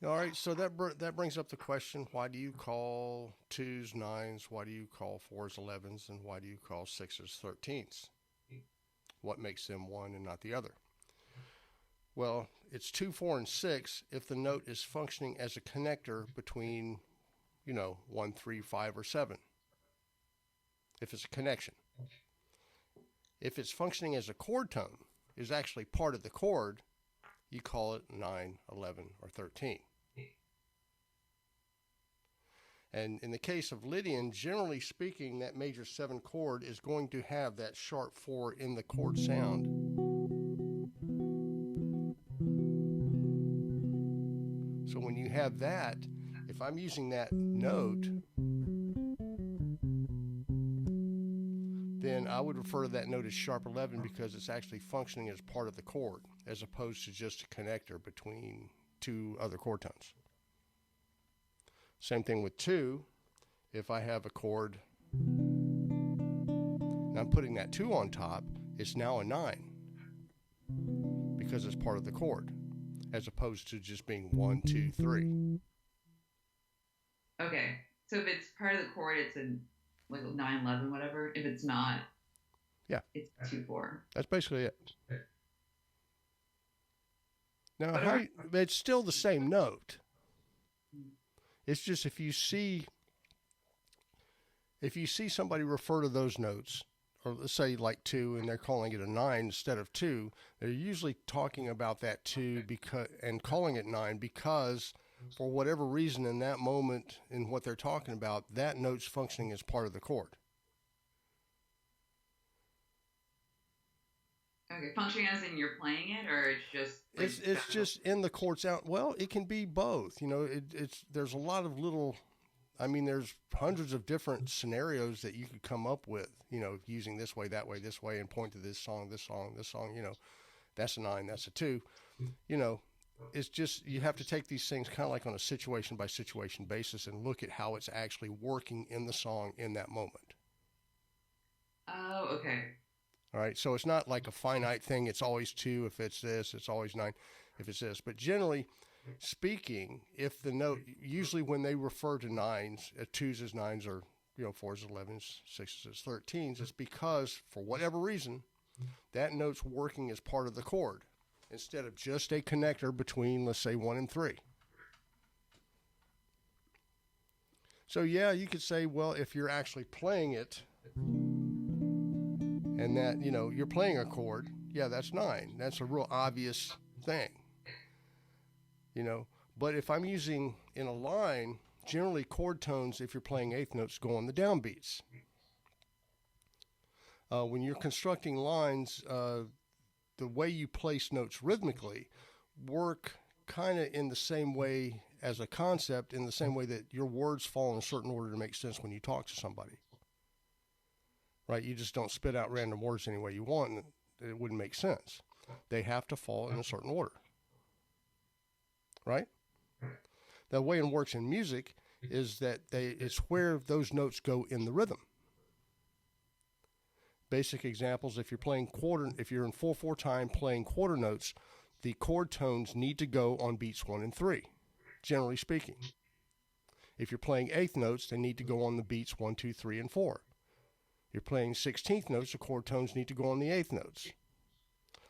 All right, so that brings up the question: why do you call twos nines? Why do you call fours 11s? And why do you call sixes 13s? What makes them one and not the other? Well, it's two, four, and six if the note is functioning as a connector between, one, three, five, or seven. If it's a connection, if it's functioning as a chord tone, is actually part of the chord, you call it 9, 11, or 13. And in the case of Lydian, generally speaking, that major 7 chord is going to have that sharp 4 in the chord sound. So when you have that, if I'm using that note, then I would refer to that note as sharp 11 because it's actually functioning as part of the chord as opposed to just a connector between two other chord tones. Same thing with 2. If I have a chord and I'm putting that 2 on top, it's now a 9 because it's part of the chord as opposed to just being 1, 2, 3. Okay. So if it's part of the chord, it's a like 9/11, whatever. If it's not, Yeah, it's 2/4. that's basically it. Now, But are, it's still the same note. It's just if you see somebody refer to those notes, or let's say like 2, and they're calling it a 9 instead of 2, they're usually talking about that 2 because and calling it 9 because for whatever reason in that moment in what they're talking about, that note's functioning as part of the chord. okay, functioning as in you're playing it, or it's just like It's just in the chord sound. Well, it can be both. It's there's a lot of little. I mean, there's hundreds of different scenarios that you could come up with. Using this way, that way, this way, and point to this song, this song, this song. That's a 9, that's a 2. You know, it's just you have to take these things kind of like on a situation by situation basis and look at how it's actually working in the song in that moment. oh, okay. All right, so it's not like a finite thing. It's always 2. If it's this, it's always 9. If it's this, but generally speaking, if the note usually when they refer to nines, twos as nines, or fours as 11s, sixes as 13s, it's because for whatever reason that note's working as part of the chord instead of just a connector between, let's say, 1 and 3. So yeah, you could say, well, if you're actually playing it and that you're playing a chord, yeah, that's 9. That's a real obvious thing. But if I'm using in a line, generally chord tones, if you're playing eighth notes, go on the downbeats. When you're constructing lines, the way you place notes rhythmically work kind of in the same way as a concept, in the same way that your words fall in a certain order to make sense when you talk to somebody. Right? You just don't spit out random words any way you want, and it wouldn't make sense. They have to fall in a certain order. Right? The way it works in music is that it's where those notes go in the rhythm. Basic examples: if you're in 4/4 time playing quarter notes, the chord tones need to go on beats 1 and 3, generally speaking. If you're playing eighth notes, they need to go on the beats 1, 2, 3, and 4. You're playing 16th notes, the chord tones need to go on the eighth notes.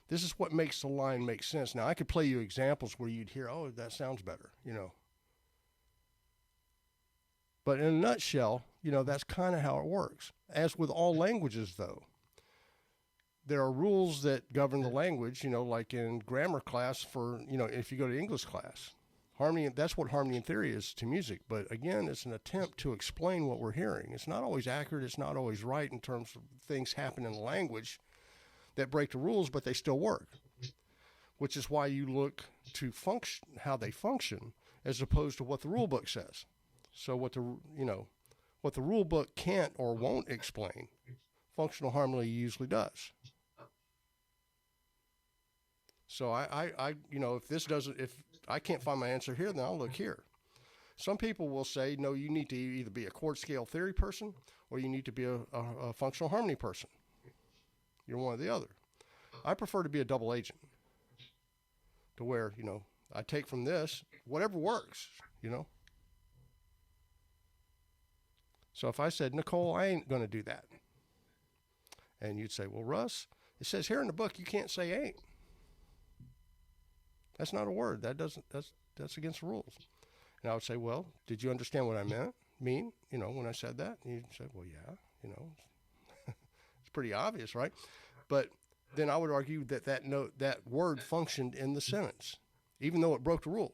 This is what makes the line make sense. Now, I could play you examples where you'd hear, oh, that sounds better, But in a nutshell, that's kind of how it works. As with all languages, though, there are rules that govern the language, like in grammar class for, if you go to English class. Harmony, that's what harmony and theory is to music. But again, it's an attempt to explain what we're hearing. It's not always accurate. It's not always right in terms of things happen in the language that break the rules, but they still work, which is why you look to function, how they function, as opposed to what the rule book says. So what the rule book can't or won't explain, functional harmony usually does. So if I can't find my answer here, then I'll look here. Some people will say, no, you need to either be a chord scale theory person or you need to be a functional harmony person. You're one or the other. I prefer to be a double agent, to where, I take from this whatever works, you know. So if I said, Nicole, I ain't going to do that. And you'd say, well, Russ, it says here in the book you can't say ain't. That's not a word. That's against the rules. And I would say, well, did you understand what I mean, you know, when I said that? And you'd say, well, yeah, you know, it's pretty obvious, right? But then I would argue that that word functioned in the sentence, even though it broke the rule.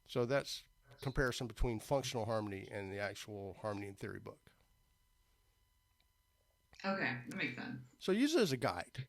So that's comparison between functional harmony and the actual harmony and theory book. Okay, that makes sense. So use it as a guide.